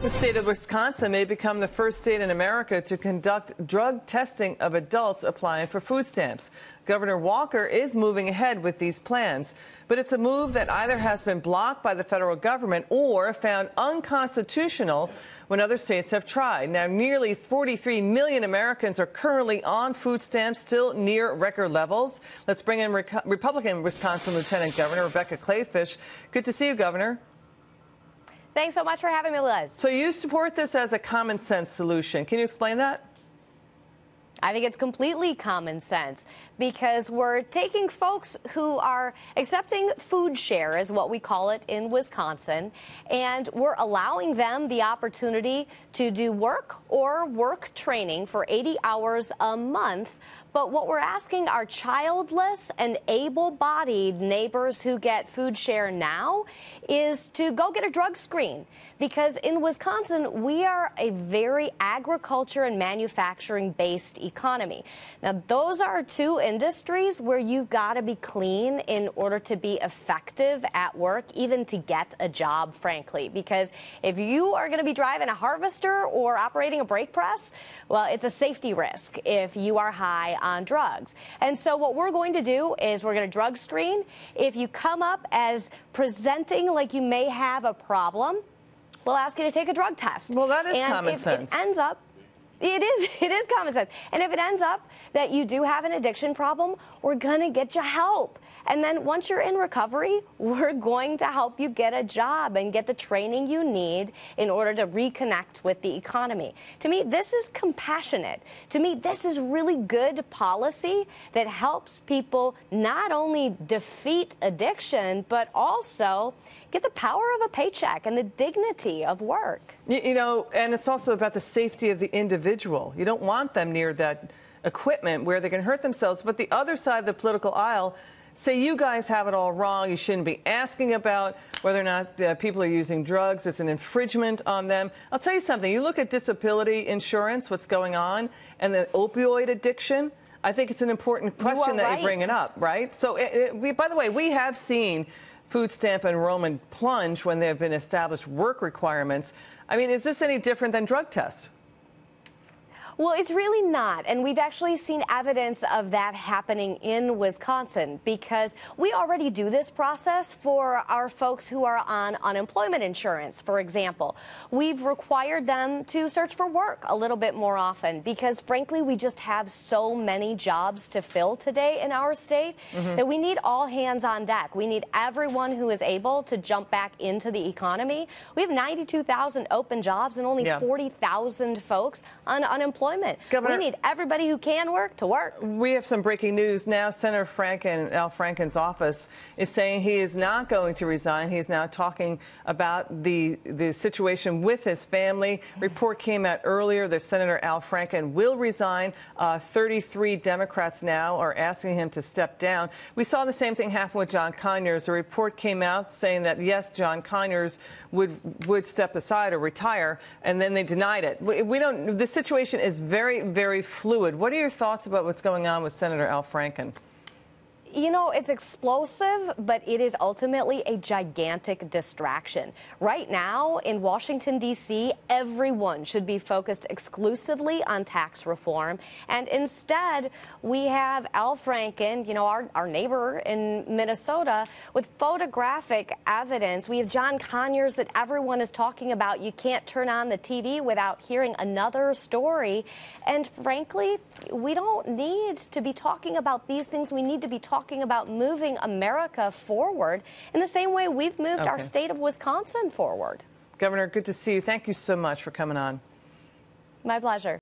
The state of Wisconsin may become the first state in America to conduct drug testing of adults applying for food stamps. Governor Walker is moving ahead with these plans, but it's a move that either has been blocked by the federal government or found unconstitutional when other states have tried. Now, nearly 43 million Americans are currently on food stamps, still near record levels. Let's bring in Republican Wisconsin Lieutenant Governor Rebecca Kleefisch. Good to see you, Governor. Thanks so much for having me, Liz. So you support this as a common sense solution. Can you explain that? I think it's completely common sense because we're taking folks who are accepting food share, is what we call it in Wisconsin, and we're allowing them the opportunity to do work or work training for 80 hours a month. But what we're asking our childless and able-bodied neighbors who get food share now is to go get a drug screen, because in Wisconsin, we are a very agriculture and manufacturing-based economy. Now, those are two industries where you've got to be clean in order to be effective at work, even to get a job, frankly, because if you are going to be driving a harvester or operating a brake press, well, it's a safety risk if you are high on drugs. And so what we're going to do is we're going to drug screen. If you come up as presenting like you may have a problem, we'll ask you to take a drug test. Well, that is and common if sense. It ends up, it is common sense. And if it ends up that you do have an addiction problem, we're going to get you help. And then once you're in recovery, we're going to help you get a job and get the training you need in order to reconnect with the economy. To me, this is compassionate. To me, this is really good policy that helps people not only defeat addiction, but also get the power of a paycheck and the dignity of work. You know, and it's also about the safety of the individual. You don't want them near that equipment where they can hurt themselves. But the other side of the political aisle say you guys have it all wrong. You shouldn't be asking about whether or not people are using drugs. It's an infringement on them. I'll tell you something. You look at disability insurance, what's going on, and the opioid addiction. I think it's an important question that you bring it up, right? So, by the way, we have seen food stamp enrollment plunge when there have been established work requirements. I mean, is this any different than drug tests? Well, it's really not. And we've actually seen evidence of that happening in Wisconsin because we already do this process for our folks who are on unemployment insurance, for example. We've required them to search for work a little bit more often because, frankly, we just have so many jobs to fill today in our state that we need all hands on deck. We need everyone who is able to jump back into the economy. We have 92,000 open jobs and only 40,000 folks on unemployment. Governor, we need everybody who can work to work. We have some breaking news now. Senator Al Franken's office is saying he is not going to resign. He's now talking about the situation with his family. Report came out earlier that Senator Al Franken will resign. 33 Democrats now are asking him to step down. We saw the same thing happen with John Conyers. A report came out saying that, yes, John Conyers would step aside or retire, and then they denied it. We don't. The situation is very, very fluid. What are your thoughts about what's going on with Senator Al Franken? You know, it's explosive, but it is ultimately a gigantic distraction. Right now in Washington, D.C., everyone should be focused exclusively on tax reform. And instead, we have Al Franken, you know, our neighbor in Minnesota, with photographic evidence. We have John Conyers that everyone is talking about. You can't turn on the TV without hearing another story. And frankly, we don't need to be talking about these things. We need to be talking about moving America forward in the same way we've moved our state of Wisconsin forward. Governor, good to see you. Thank you so much for coming on. My pleasure.